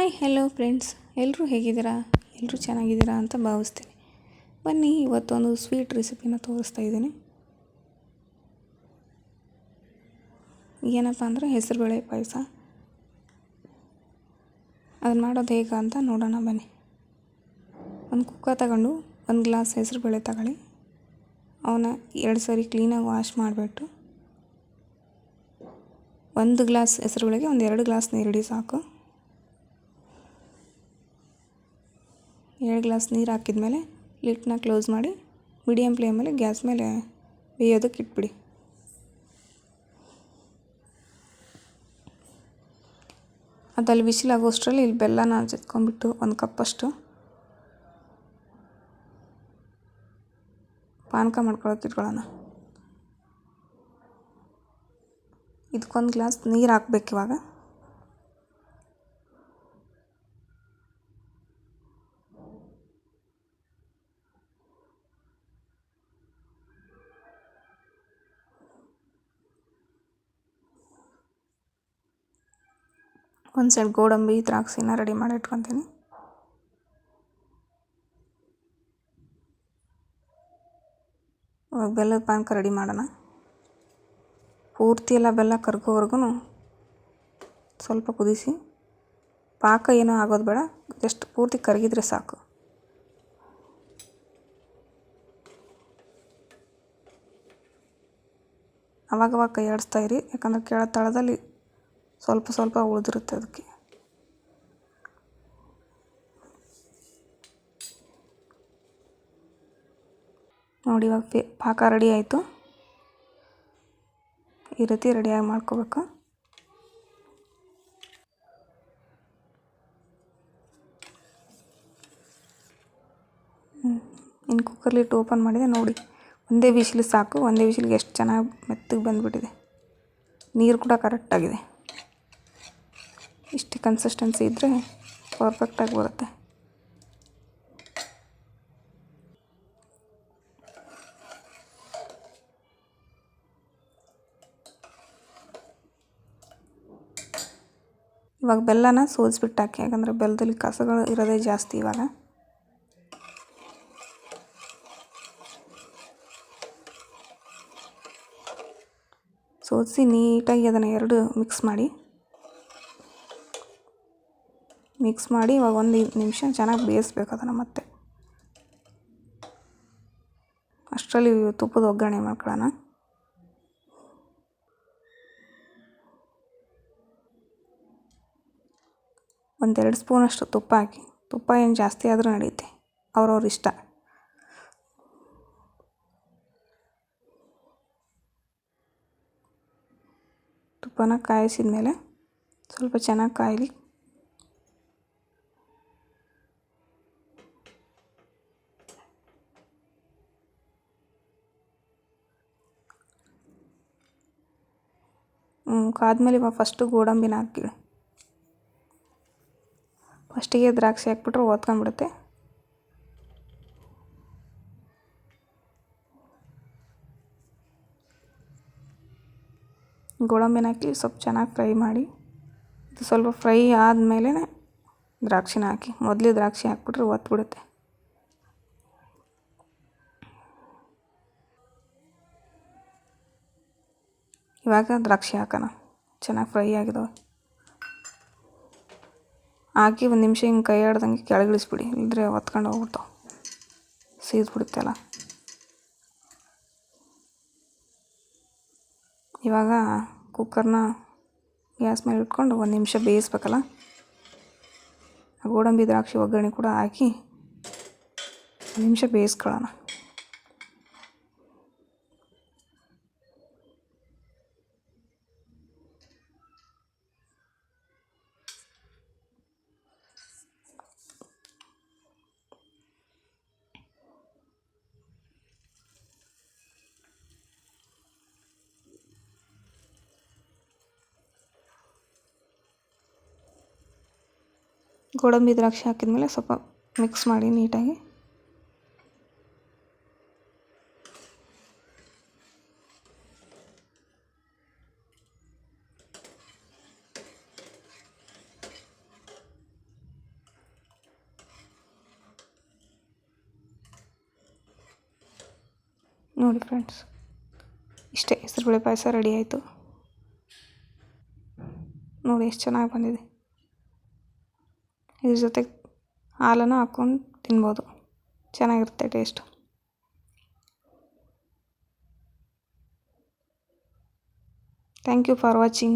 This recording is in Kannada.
ಹಾಯ್ ಹೆಲೋ ಫ್ರೆಂಡ್ಸ್, ಎಲ್ಲರೂ ಹೇಗಿದ್ದೀರಾ? ಎಲ್ಲರೂ ಚೆನ್ನಾಗಿದ್ದೀರಾ ಅಂತ ಭಾವಿಸ್ತೀನಿ. ಬನ್ನಿ, ಇವತ್ತೊಂದು ಸ್ವೀಟ್ ರೆಸಿಪಿನ ತೋರಿಸ್ತಾ ಇದ್ದೀನಿ. ಏನಪ್ಪ ಅಂದರೆ ಹೆಸರುಬೇಳೆ ಪಾಯಸ. ಅದನ್ನು ಮಾಡೋದು ಹೇಗೆ ಅಂತ ನೋಡೋಣ ಬನ್ನಿ. ಒಂದು ಕುಕ್ಕರ್ ತಗೊಂಡು 1 ಗ್ಲಾಸ್ ಹೆಸರುಬೇಳೆ ತಗೊಳ್ಳಿ. ಅವನ್ನ 2 ಸರಿ ಕ್ಲೀನಾಗಿ ವಾಶ್ ಮಾಡಿಬಿಟ್ಟು 1 ಗ್ಲಾಸ್ ಹೆಸರುಬೇಳೆಗೆ 2 ಗ್ಲಾಸ್ ನೀರಿಡಿ ಸಾಕು. 2 ಗ್ಲಾಸ್ ನೀರು ಹಾಕಿದ್ಮೇಲೆ ಲಿಡ್ನ ಕ್ಲೋಸ್ ಮಾಡಿ ಮೀಡಿಯಮ್ ಫ್ಲೇಮಲ್ಲಿ ಗ್ಯಾಸ್ ಮೇಲೆ ಬೇಯೋದಕ್ಕೆ ಇಟ್ಬಿಡಿ. ಅದಲ್ಲಿ ಬಿಸಿಲಾಗೋಷ್ಟರಲ್ಲಿ ಇಲ್ಲಿ ಬೆಲ್ಲನ ಜಜ್ಕೊಂಡ್ಬಿಟ್ಟು 1 ಕಪ್ಪಷ್ಟು ಪಾನಕ ಮಾಡ್ಕೊಳ್ಳೋಕೆ ಇಟ್ಕೊಳ್ಳೋಣ. ಇದಕ್ಕೊಂದು ಗ್ಲಾಸ್ ನೀರು ಹಾಕ್ಬೇಕು. ಇವಾಗ ಒಂದು ಸೈಡ್ ಗೋಡಂಬಿ ದ್ರಾಕ್ಷಿನ ರೆಡಿ ಮಾಡಿ ಇಟ್ಕೊತೀನಿ. ಇವಾಗ ಬೆಲ್ಲದ ಪಾನಕ ರೆಡಿ ಮಾಡೋಣ. ಪೂರ್ತಿ ಎಲ್ಲ ಬೆಲ್ಲ ಕರ್ಗೋವರೆಗೂ ಸ್ವಲ್ಪ ಕುದಿಸಿ. ಪಾಕ ಏನೂ ಆಗೋದು ಬೇಡ, ಜಸ್ಟ್ ಪೂರ್ತಿ ಕರಗಿದ್ರೆ ಸಾಕು. ಅವಾಗವಾಗ ಕೈ ಆಡಿಸ್ತಾ ಇರಿ, ಯಾಕಂದರೆ ಕೆಳ ತಳದಲ್ಲಿ ಸ್ವಲ್ಪ ಉಳಿದಿರುತ್ತೆ. ಅದಕ್ಕೆ ನೋಡಿ, ಇವಾಗ ಪಾಕ ರೆಡಿ ಆಯಿತು. ಈ ರೀತಿ ರೆಡಿಯಾಗಿ ಮಾಡ್ಕೋಬೇಕು. ಇನ್ನು ಕುಕ್ಕರ್ಲಿಟ್ಟು ಓಪನ್ ಮಾಡಿದೆ. ನೋಡಿ, ಒಂದೇ ವಿಶಿಲ್ ಸಾಕು. ಒಂದೇ ವಿಶಿಲ್ಗೆ ಎಷ್ಟು ಚೆನ್ನಾಗಿ ಮೆತ್ತಗೆ ಬಂದುಬಿಟ್ಟಿದೆ. ನೀರು ಕೂಡ ಕರೆಕ್ಟಾಗಿದೆ. ಇಷ್ಟು ಕನ್ಸಿಸ್ಟೆನ್ಸಿ ಇದ್ದರೆ ಪರ್ಫೆಕ್ಟಾಗಿ ಬರುತ್ತೆ. ಇವಾಗ ಬೆಲ್ಲನ ಸೋಸಿಬಿಟ್ಟು ಹಾಕಿ, ಯಾಕಂದರೆ ಬೆಲ್ಲದಲ್ಲಿ ಕಸಗಳು ಇರೋದೇ ಜಾಸ್ತಿ. ಇವಾಗ ಸೋಸಿ ನೀಟಾಗಿ ಅದನ್ನು 2 ಮಿಕ್ಸ್ ಮಾಡಿ ಇವಾಗ 1 ನಿಮಿಷ ಚೆನ್ನಾಗಿ ಬೇಯಿಸ್ಬೇಕು ಅದನ್ನು. ಮತ್ತೆ ಅಷ್ಟರಲ್ಲಿ ತುಪ್ಪದ ಒಗ್ಗರಣೆ ಮಾಡ್ಕೊಳ್ಳೋಣ. ಒಂದು 2 ಸ್ಪೂನಷ್ಟು ತುಪ್ಪ ಹಾಕಿ. ತುಪ್ಪ ಏನು ಜಾಸ್ತಿ ಆದರೂ ನಡೆಯುತ್ತೆ, ಅವ್ರವ್ರ ಇಷ್ಟ. ತುಪ್ಪನ ಕಾಯಿಸಿದ ಮೇಲೆ ಸ್ವಲ್ಪ ಚೆನ್ನಾಗಿ ಕಾಯಲಿ. ಕಾದ್ಮೇಲೆ ಇವಾಗ ಫಸ್ಟು ಗೋಡಂಬಿನ ಹಾಕಿ. ಫಸ್ಟಿಗೆ ದ್ರಾಕ್ಷಿ ಹಾಕ್ಬಿಟ್ರೆ ಓದ್ಕೊಂಡ್ಬಿಡುತ್ತೆ. ಗೋಡಂಬಿನ ಹಾಕಿ ಸ್ವಲ್ಪ ಚೆನ್ನಾಗಿ ಫ್ರೈ ಮಾಡಿ. ಇದು ಸ್ವಲ್ಪ ಫ್ರೈ ಆದಮೇಲೆ ದ್ರಾಕ್ಷಿನ ಹಾಕಿ. ಮೊದಲೇ ದ್ರಾಕ್ಷಿ ಹಾಕ್ಬಿಟ್ರೆ ಒತ್ಬಿಡುತ್ತೆ. ಇವಾಗ ದ್ರಾಕ್ಷಿ ಹಾಕೋಣ. ಚೆನ್ನಾಗಿ ಫ್ರೈ ಆಗಿದಾವೆ. ಹಾಕಿ 1 ನಿಮಿಷ ಹಿಂಗೆ ಕೈ ಆಡ್ದಂಗೆ ಕೆಳಗಿಳಿಸ್ಬಿಡಿ, ಇಲ್ಲದ್ರೆ ಒತ್ಕೊಂಡು ಹೋಗ್ಬಿಡ್ತಾವೆ, ಸೀದ್ಬಿಡುತ್ತೆಲ್ಲ. ಇವಾಗ ಕುಕ್ಕರ್ನ ಗ್ಯಾಸ್ ಮೇಲೆ ಇಟ್ಕೊಂಡು 1 ನಿಮಿಷ ಬೇಯಿಸ್ಬೇಕಲ್ಲ. ಗೋಡಂಬಿ ದ್ರಾಕ್ಷಿ ಒಗ್ಗರಣೆ ಕೂಡ ಹಾಕಿ 1 ನಿಮಿಷ ಬೇಯಿಸ್ಕೊಳ್ಳೋಣ. ಗೋಡಂಬಿ ದ್ರಾಕ್ಷಿ ಹಾಕಿದ್ಮೇಲೆ ಸ್ವಲ್ಪ ಮಿಕ್ಸ್ ಮಾಡಿ ನೀಟಾಗಿ. ನೋಡಿ ಫ್ರೆಂಡ್ಸ್, ಇಷ್ಟೇ ಹೆಸರುಬೇಳೆ ಪಾಯಸ ರೆಡಿ ಆಯಿತು. ನೋಡಿ ಎಷ್ಟು ಚೆನ್ನಾಗಿ ಬಂದಿದೆ. ಇದ್ರ ಜೊತೆಗೆ ಹಾಲನ್ನು ಹಾಕ್ಕೊಂಡು ತಿನ್ಬೋದು, ಚೆನ್ನಾಗಿರುತ್ತೆ taste. Thank you for watching.